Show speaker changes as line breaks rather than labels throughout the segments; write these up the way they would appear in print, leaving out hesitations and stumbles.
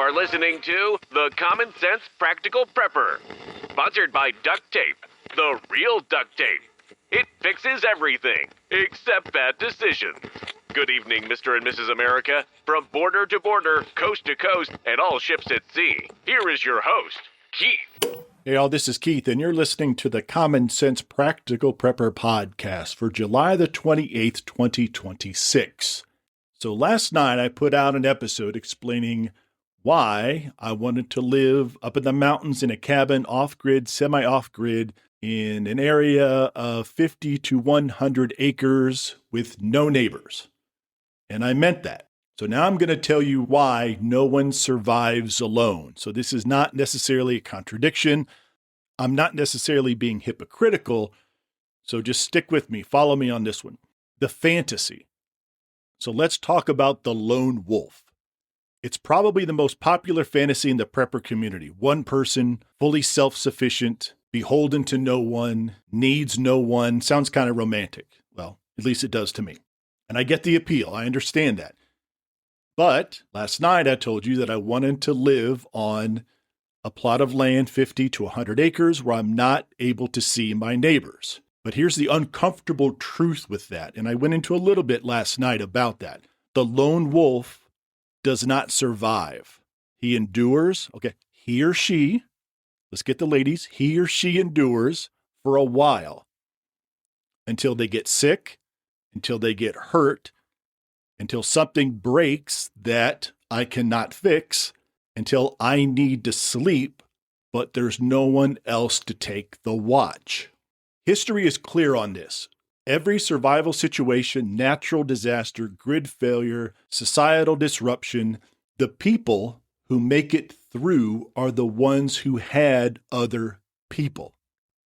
are listening to The Common Sense Practical Prepper, sponsored by Duct Tape, the real duct tape. It fixes everything, except bad decisions. Good evening, Mr. and Mrs. America. From border to border, coast to coast, and all ships at sea, here is your host, Keith.
Hey all, this is Keith, and you're listening to the Common Sense Practical Prepper podcast for July the 28th, 2026. So last night I put out an episode explaining why I wanted to live up in the mountains in a cabin off-grid, semi-off-grid, in an area of 50 to 100 acres with no neighbors. And I meant that. So now I'm going to tell you why no one survives alone. So this is not necessarily a contradiction. I'm not necessarily being hypocritical. So just stick with me. Follow me on this one. The fantasy. So let's talk about the lone wolf. It's probably the most popular fantasy in the prepper community. One person, fully self-sufficient, beholden to no one, needs no one. Sounds kind of romantic. Well, at least it does to me. And I get the appeal. I understand that. But last night I told you that I wanted to live on a plot of land 50 to 100 acres where I'm not able to see my neighbors. But here's the uncomfortable truth with that. And I went into a little bit last night about that. The lone wolf does not survive. He endures. Okay, he or she, let's get the ladies, he or she endures for a while until they get sick, until they get hurt, until something breaks that I cannot fix, until I need to sleep, but there's no one else to take the watch. History is clear on this. Every survival situation, natural disaster, grid failure, societal disruption, the people who make it through are the ones who had other people.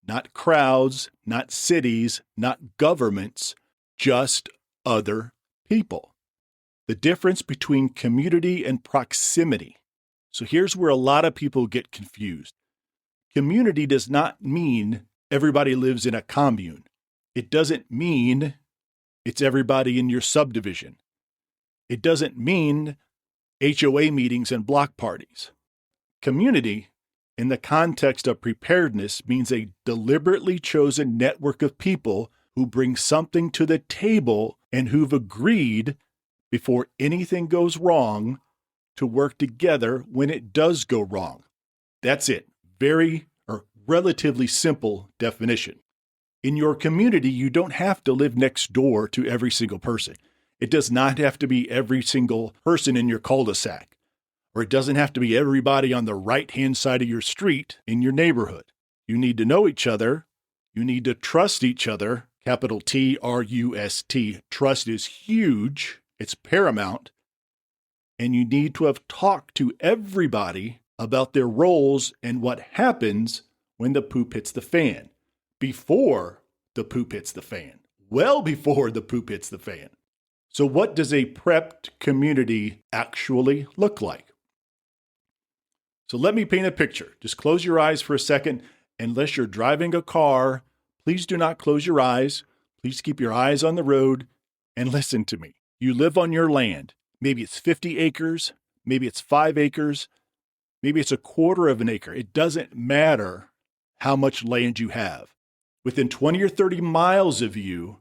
Not crowds, not cities, not governments, just other people. The difference between community and proximity. So here's where a lot of people get confused. Community does not mean everybody lives in a commune. It doesn't mean it's everybody in your subdivision. It doesn't mean HOA meetings and block parties. Community, in the context of preparedness, means a deliberately chosen network of people who bring something to the table and who've agreed before anything goes wrong to work together when it does go wrong. That's it. Very or relatively simple definition. In your community, you don't have to live next door to every single person. It does not have to be every single person in your cul-de-sac, or it doesn't have to be everybody on the right-hand side of your street in your neighborhood. You need to know each other. You need to trust each other. Capital T-R-U-S-T. Trust is huge. It's paramount. And you need to have talked to everybody about their roles and what happens when the poop hits the fan. Before the poop hits the fan. Well before the poop hits the fan. So what does a prepped community actually look like? So let me paint a picture. Just close your eyes for a second. Unless you're driving a car, please do not close your eyes. Please keep your eyes on the road and listen to me. You live on your land. Maybe it's 50 acres. Maybe it's 5 acres. Maybe it's a quarter of an acre. It doesn't matter how much land you have. Within 20 or 30 miles of you,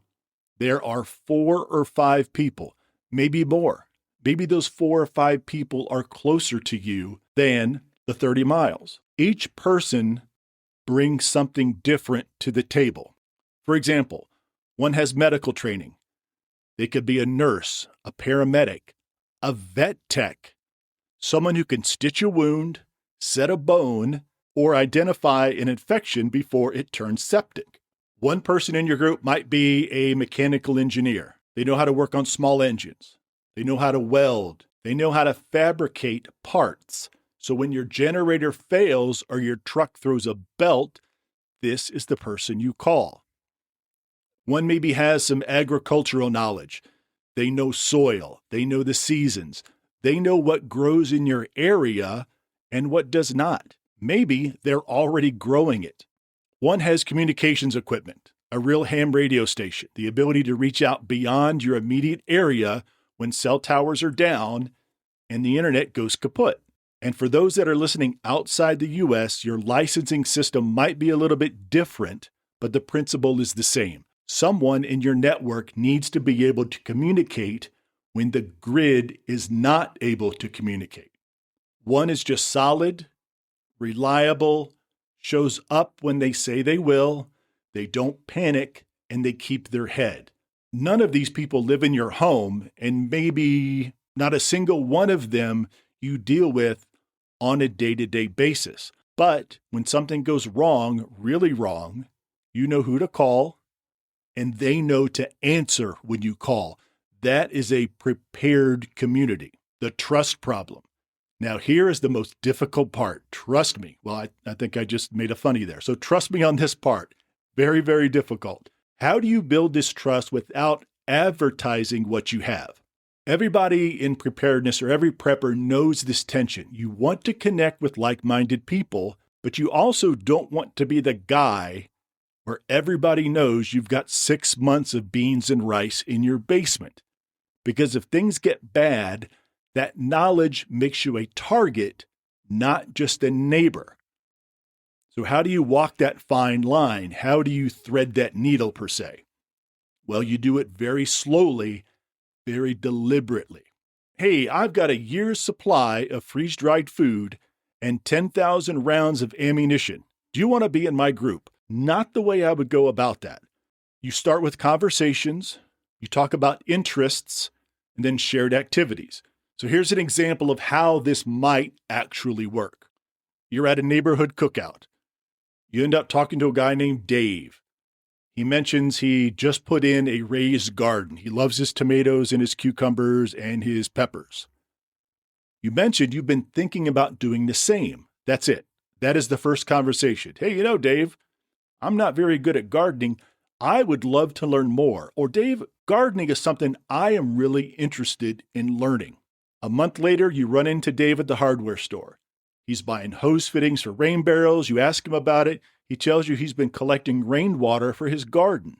there are 4 or 5 people, maybe more. Maybe those 4 or 5 people are closer to you than the 30 miles. Each person brings something different to the table. For example, one has medical training. They could be a nurse, a paramedic, a vet tech, someone who can stitch a wound, set a bone, or identify an infection before it turns septic. One person in your group might be a mechanical engineer. They know how to work on small engines. They know how to weld. They know how to fabricate parts. So when your generator fails or your truck throws a belt, this is the person you call. One maybe has some agricultural knowledge. They know soil. They know the seasons. They know what grows in your area and what does not. Maybe they're already growing it. One has communications equipment, a real ham radio station, the ability to reach out beyond your immediate area when cell towers are down and the internet goes kaput. And for those that are listening outside the US, your licensing system might be a little bit different, but the principle is the same. Someone in your network needs to be able to communicate when the grid is not able to communicate. One is just solid, reliable, shows up when they say they will, they don't panic, and they keep their head. None of these people live in your home, and maybe not a single one of them you deal with on a day-to-day basis. But when something goes wrong, really wrong, you know who to call, and they know to answer when you call. That is a prepared community. The trust problem. Now, here is the most difficult part. Trust me. Well, I think I just made a funny there. So trust me on this part. Very, very difficult. How do you build this trust without advertising what you have? Everybody in preparedness or every prepper knows this tension. You want to connect with like-minded people, but you also don't want to be the guy where everybody knows you've got 6 months of beans and rice in your basement. Because if things get bad, that knowledge makes you a target, not just a neighbor. So how do you walk that fine line? How do you thread that needle, per se? Well, you do it very slowly, very deliberately. Hey, I've got a year's supply of freeze-dried food and 10,000 rounds of ammunition. Do you want to be in my group? Not the way I would go about that. You start with conversations, you talk about interests, and then shared activities. So here's an example of how this might actually work. You're at a neighborhood cookout. You end up talking to a guy named Dave. He mentions he just put in a raised garden. He loves his tomatoes and his cucumbers and his peppers. You mentioned you've been thinking about doing the same. That's it. That is the first conversation. Hey, Dave, I'm not very good at gardening. I would love to learn more. Or, Dave, gardening is something I am really interested in learning. A month later, you run into Dave at the hardware store. He's buying hose fittings for rain barrels. You ask him about it. He tells you he's been collecting rainwater for his garden.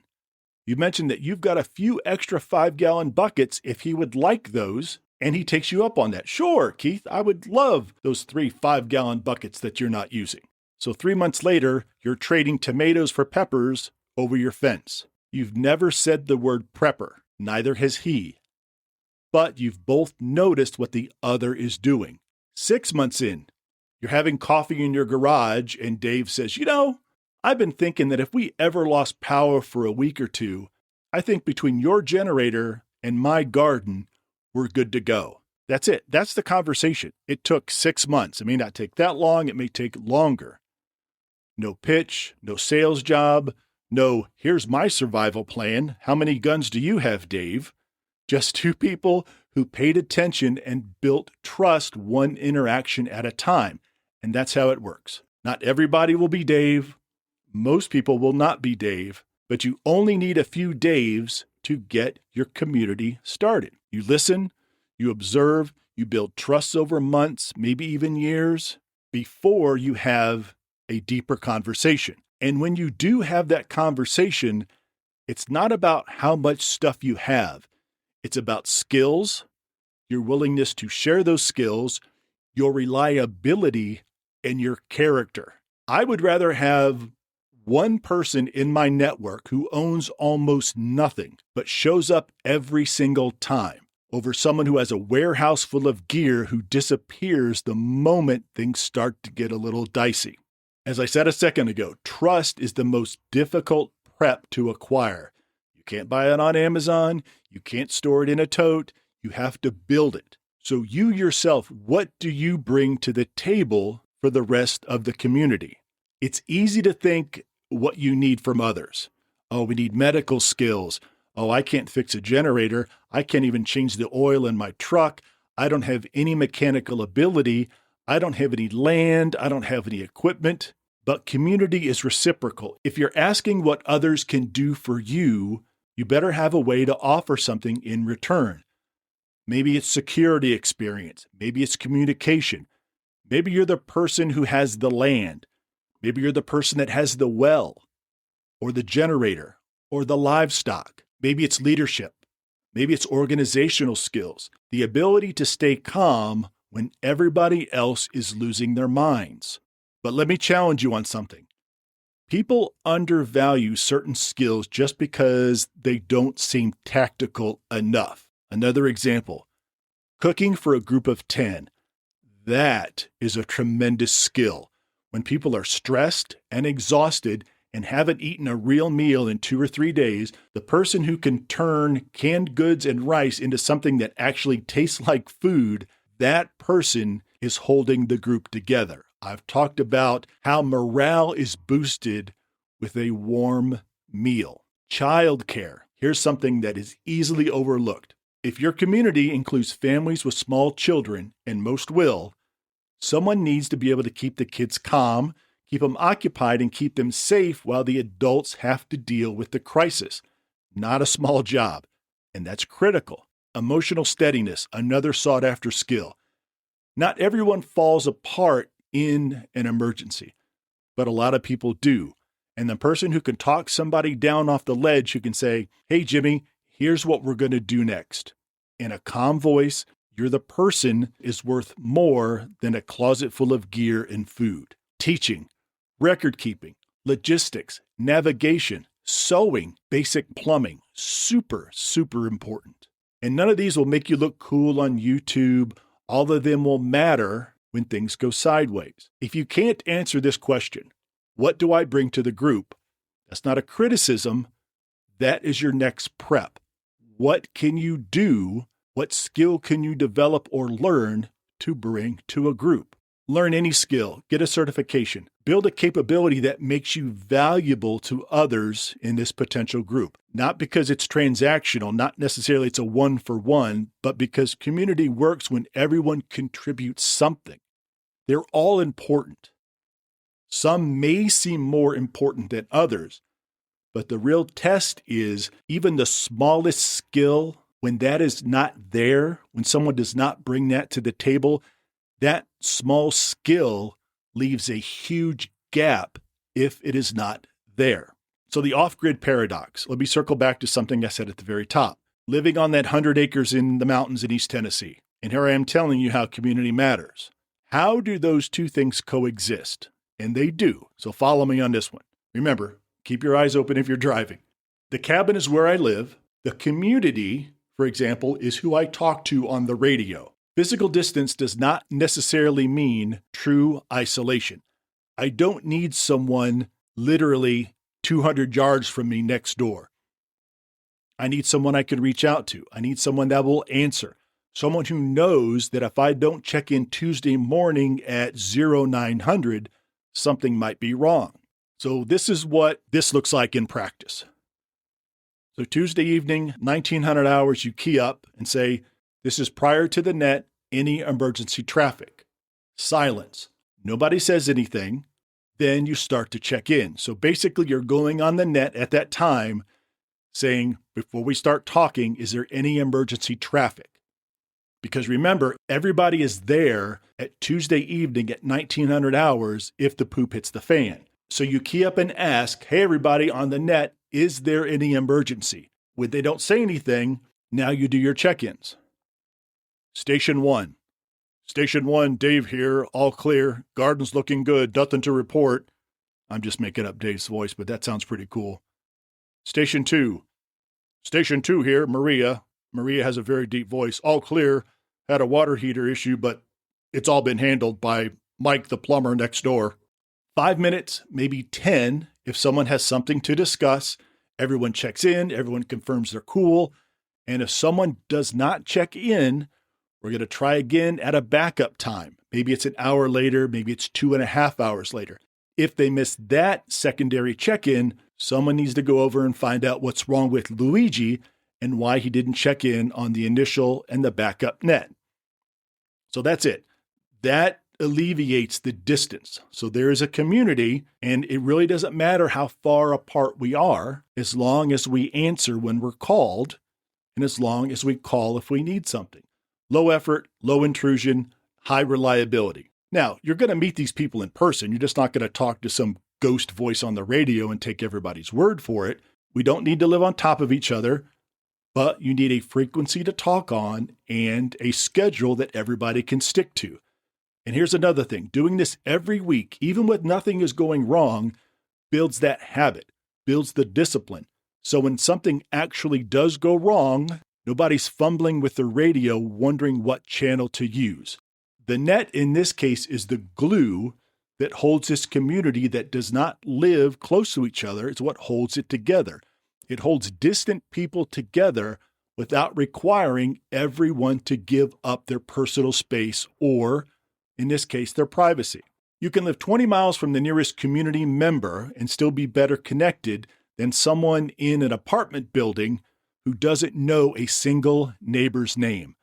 You mention that you've got a few extra 5-gallon buckets if he would like those, and he takes you up on that. Sure, Keith, I would love those 3 5-gallon buckets that you're not using. So 3 months later, you're trading tomatoes for peppers over your fence. You've never said the word prepper, neither has he. But you've both noticed what the other is doing. 6 months in, you're having coffee in your garage, and Dave says, I've been thinking that if we ever lost power for a week or two, I think between your generator and my garden, we're good to go. That's it. That's the conversation. It took 6 months. It may not take that long. It may take longer. No pitch, no sales job, no, here's my survival plan. How many guns do you have, Dave? Just 2 people who paid attention and built trust one interaction at a time. And that's how it works. Not everybody will be Dave. Most people will not be Dave, but you only need a few Daves to get your community started. You listen, you observe, you build trust over months, maybe even years, before you have a deeper conversation. And when you do have that conversation, it's not about how much stuff you have. It's about skills, your willingness to share those skills, your reliability, and your character. I would rather have one person in my network who owns almost nothing, but shows up every single time, over someone who has a warehouse full of gear who disappears the moment things start to get a little dicey. As I said a second ago, trust is the most difficult prep to acquire. You can't buy it on Amazon. You can't store it in a tote. You have to build it. So you yourself, what do you bring to the table for the rest of the community? It's easy to think what you need from others. Oh, we need medical skills. Oh, I can't fix a generator. I can't even change the oil in my truck. I don't have any mechanical ability. I don't have any land. I don't have any equipment. But community is reciprocal. If you're asking what others can do for you, you better have a way to offer something in return. Maybe it's security experience. Maybe it's communication. Maybe you're the person who has the land. Maybe you're the person that has the well or the generator or the livestock. Maybe it's leadership. Maybe it's organizational skills, the ability to stay calm when everybody else is losing their minds. But let me challenge you on something. People undervalue certain skills just because they don't seem tactical enough. Another example, cooking for a group of 10. That is a tremendous skill. When people are stressed and exhausted and haven't eaten a real meal in 2 or 3 days, the person who can turn canned goods and rice into something that actually tastes like food, that person is holding the group together. I've talked about how morale is boosted with a warm meal. Childcare. Here's something that is easily overlooked. If your community includes families with small children, and most will, someone needs to be able to keep the kids calm, keep them occupied, and keep them safe while the adults have to deal with the crisis. Not a small job, and that's critical. Emotional steadiness, another sought-after skill. Not everyone falls apart in an emergency, but a lot of people do. And the person who can talk somebody down off the ledge, who can say, "Hey, Jimmy, here's what we're going to do next." In a calm voice, you're the person is worth more than a closet full of gear and food. Teaching, record keeping, logistics, navigation, sewing, basic plumbing, super, super important. And none of these will make you look cool on YouTube. All of them will matter when things go sideways. If you can't answer this question, what do I bring to the group? That's not a criticism. That is your next prep. What can you do? What skill can you develop or learn to bring to a group? Learn any skill, get a certification, build a capability that makes you valuable to others in this potential group. Not because it's transactional, not necessarily it's a one-for-one, but because community works when everyone contributes something. They're all important. Some may seem more important than others, but the real test is even the smallest skill, when that is not there, when someone does not bring that to the table, that small skill leaves a huge gap if it is not there. So the off-grid paradox. Let me circle back to something I said at the very top. Living on that 100 acres in the mountains in East Tennessee. And here I am telling you how community matters. How do those two things coexist? And they do. So follow me on this one. Remember, keep your eyes open if you're driving. The cabin is where I live. The community, for example, is who I talk to on the radio. Physical distance does not necessarily mean true isolation. I don't need someone literally 200 yards from me next door. I need someone I can reach out to. I need someone that will answer. Someone who knows that if I don't check in Tuesday morning at 0900, something might be wrong. So this is what this looks like in practice. So Tuesday evening, 1900 hours, you key up and say, this is prior to the net, any emergency traffic. Silence. Nobody says anything. Then you start to check in. So basically you're going on the net at that time saying, before we start talking, is there any emergency traffic? Because remember, everybody is there at Tuesday evening at 1900 hours if the poop hits the fan. So you key up and ask, hey, everybody on the net, is there any emergency? When they don't say anything, now you do your check-ins. Station 1. Station 1, Dave here, all clear. Garden's looking good, nothing to report. I'm just making up Dave's voice, but that sounds pretty cool. Station 2. Station 2 here, Maria. Maria has a very deep voice. All clear. Had a water heater issue, but it's all been handled by Mike, the plumber next door. 5 minutes, maybe 10, if someone has something to discuss. Everyone checks in, everyone confirms they're cool. And if someone does not check in, we're going to try again at a backup time. Maybe it's an hour later, maybe it's 2.5 hours later. If they miss that secondary check-in, someone needs to go over and find out what's wrong with Luigi and why he didn't check in on the initial and the backup net. So that's it. That alleviates the distance. So there is a community, and it really doesn't matter how far apart we are, as long as we answer when we're called, and as long as we call if we need something. Low effort, low intrusion, high reliability. Now, you're going to meet these people in person. You're just not going to talk to some ghost voice on the radio and take everybody's word for it. We don't need to live on top of each other. but you need a frequency to talk on and a schedule that everybody can stick to. And here's another thing. Doing this every week, even when nothing is going wrong, builds that habit, builds the discipline. So when something actually does go wrong, nobody's fumbling with the radio wondering what channel to use. The net in this case is the glue that holds this community that does not live close to each other. It's what holds it together. It holds distant people together without requiring everyone to give up their personal space or, in this case, their privacy. You can live 20 miles from the nearest community member and still be better connected than someone in an apartment building who doesn't know a single neighbor's name.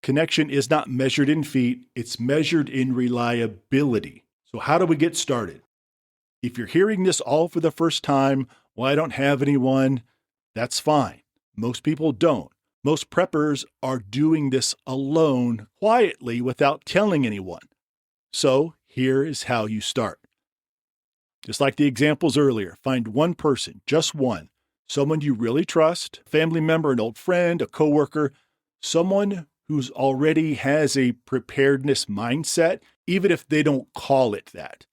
Connection is not measured in feet, it's measured in reliability. So how do we get started? If you're hearing this all for the first time, well, I don't have anyone, that's fine. Most people don't. Most preppers are doing this alone, quietly, without telling anyone. So here is how you start. Just like the examples earlier, find one person, just one, someone you really trust, a family member, an old friend, a coworker, someone who's already has a preparedness mindset, even if they don't call it that.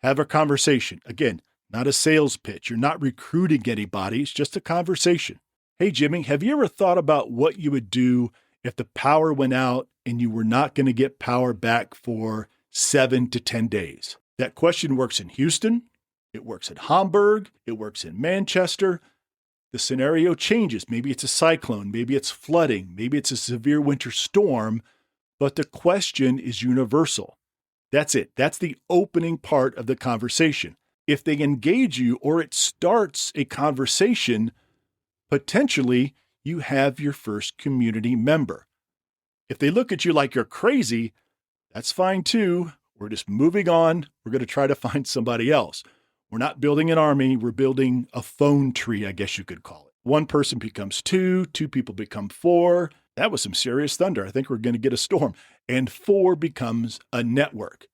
Have a conversation. Again, not a sales pitch. You're not recruiting anybody. It's just a conversation. Hey, Jimmy, have you ever thought about what you would do if the power went out and you were not going to get power back for 7 to 10 days? That question works in Houston. It works in Hamburg. It works in Manchester. The scenario changes. Maybe it's a cyclone. Maybe it's flooding. Maybe it's a severe winter storm. But the question is universal. That's it. That's the opening part of the conversation. If they engage you or it starts a conversation, potentially you have your first community member. If they look at you like you're crazy, that's fine too. We're just moving on. We're going to try to find somebody else. We're not building an army. We're building a phone tree, I guess you could call it. One person becomes two people become four. That was some serious thunder. I think we're going to get a storm. And four becomes a network.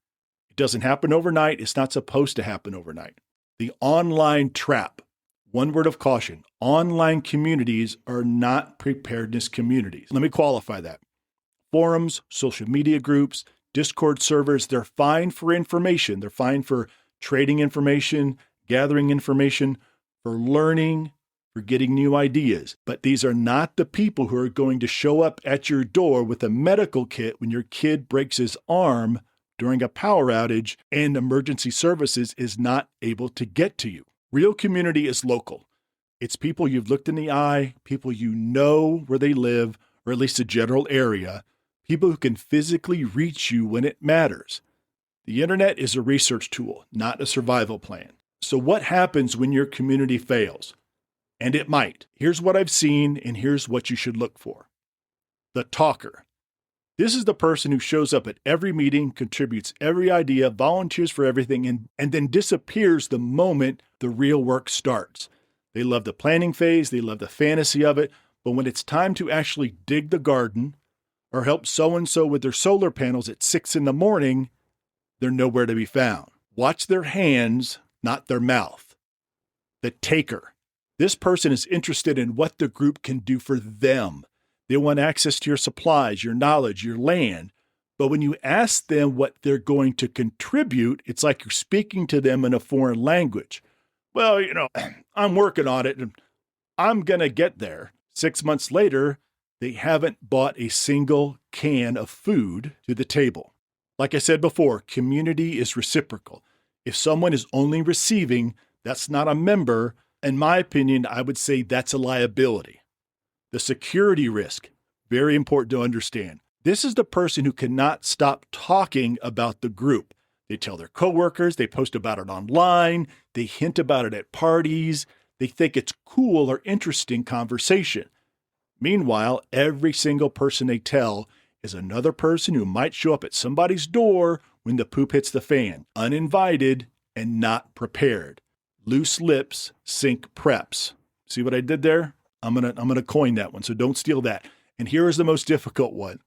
It doesn't happen overnight. It's not supposed to happen overnight. The online trap. One word of caution. Online communities are not preparedness communities. Let me qualify that. Forums, social media groups, Discord servers, they're fine for information. They're fine for trading information, gathering information, for learning, for getting new ideas. But these are not the people who are going to show up at your door with a medical kit when your kid breaks his arm during a power outage and emergency services is not able to get to you. Real community is local. It's people you've looked in the eye, people you know where they live, or at least a general area, people who can physically reach you when it matters. The internet is a research tool, not a survival plan. So what happens when your community fails? And it might. Here's what I've seen, and here's what you should look for. The talker. This is the person who shows up at every meeting, contributes every idea, volunteers for everything, and then disappears the moment the real work starts. They love the planning phase, they love the fantasy of it, but when it's time to actually dig the garden or help so-and-so with their solar panels at 6 a.m, they're nowhere to be found. Watch their hands, not their mouth. The taker. This person is interested in what the group can do for them. They want access to your supplies, your knowledge, your land. But when you ask them what they're going to contribute, it's like you're speaking to them in a foreign language. Well, I'm working on it and I'm going to get there. 6 months later, they haven't bought a single can of food to the table. Like I said before, community is reciprocal. If someone is only receiving, that's not a member. In my opinion, I would say that's a liability. The security risk, very important to understand. This is the person who cannot stop talking about the group. They tell their coworkers, they post about it online, they hint about it at parties, they think it's cool or interesting conversation. Meanwhile, every single person they tell is another person who might show up at somebody's door when the poop hits the fan, uninvited and not prepared. Loose lips sink preps. See what I did there? I'm gonna coin that one, so don't steal that. And here is the most difficult one.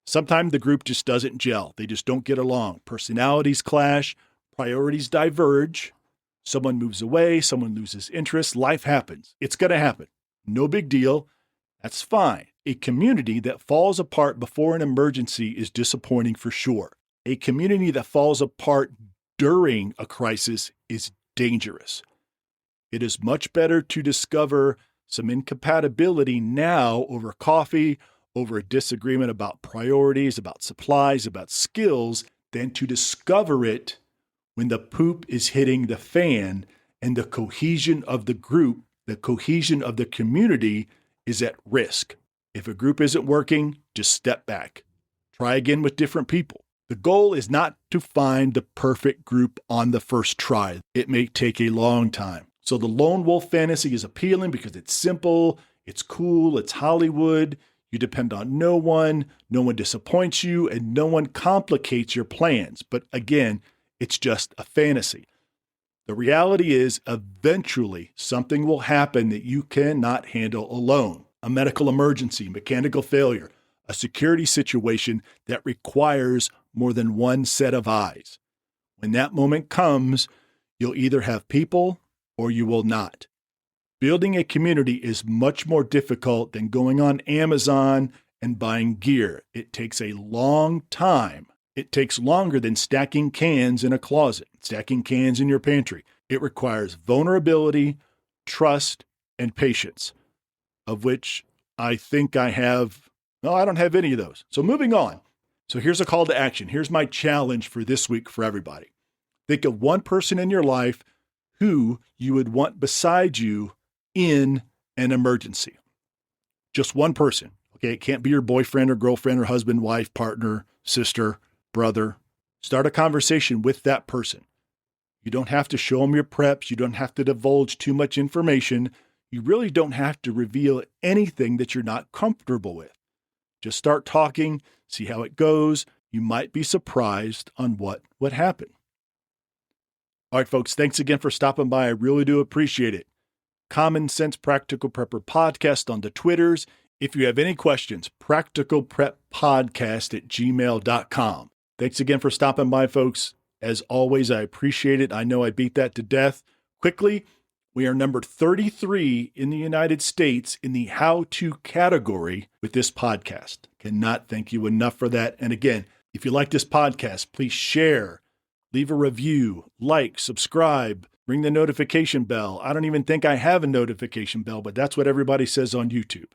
Sometimes the group just doesn't gel. They just don't get along. Personalities clash, priorities diverge. Someone moves away, someone loses interest. Life happens. It's going to happen. No big deal. That's fine. A community that falls apart before an emergency is disappointing for sure. A community that falls apart during a crisis is dangerous. It is much better to discover some incompatibility now over coffee, over a disagreement about priorities, about supplies, about skills, than to discover it when the poop is hitting the fan and the cohesion of the group, the cohesion of the community is at risk. If a group isn't working, just step back. Try again with different people. The goal is not to find the perfect group on the first try. It may take a long time. So the lone wolf fantasy is appealing because it's simple, it's cool, it's Hollywood. You depend on no one disappoints you, and no one complicates your plans. But again, it's just a fantasy. The reality is eventually something will happen that you cannot handle alone. A medical emergency, mechanical failure, a security situation that requires more than one set of eyes. When that moment comes, you'll either have people or you will not. Building a community is much more difficult than going on Amazon and buying gear. It takes a long time. It takes longer than stacking cans in a closet, stacking cans in your pantry. It requires vulnerability, trust, and patience, of which I think I have. No, I don't have any of those. So moving on. So here's a call to action. Here's my challenge for this week for everybody. Think of one person in your life who you would want beside you in an emergency. Just one person. Okay, it can't be your boyfriend or girlfriend or husband, wife, partner, sister, brother. Start a conversation with that person. You don't have to show them your preps. You don't have to divulge too much information. You really don't have to reveal anything that you're not comfortable with. Just start talking, see how it goes. You might be surprised on what would happen. All right, folks, thanks again for stopping by. I really do appreciate it. Common Sense Practical Prepper Podcast on the Twitters. If you have any questions, practicalpreppodcast@gmail.com. Thanks again for stopping by, folks. As always, I appreciate it. I know I beat that to death quickly. We are number 33 in the United States in the how-to category with this podcast. Cannot thank you enough for that. And again, if you like this podcast, please share, leave a review, like, subscribe, ring the notification bell. I don't even think I have a notification bell, but that's what everybody says on YouTube.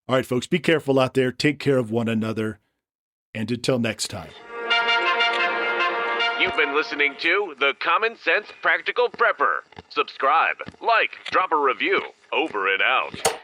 All right, folks, be careful out there. Take care of one another. And until next time.
You've been listening to the Common Sense Practical Prepper. Subscribe, like, drop a review. Over and out.